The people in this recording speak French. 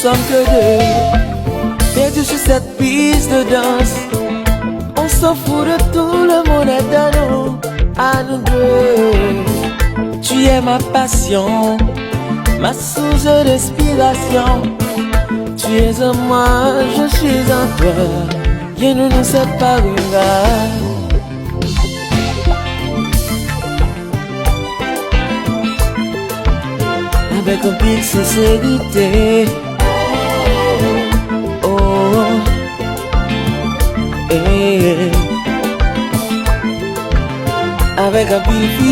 sommes que deux, perdus sur cette piste de danse. On s'en fout de tout, le monde est à nous deux. Tu es ma passion, ma source d'inspiration. Tu es en moi, je suis en toi. Rien ne nous séparera. Avec un peu de sincérité. Oh, eh. Avec un peu de fidélité.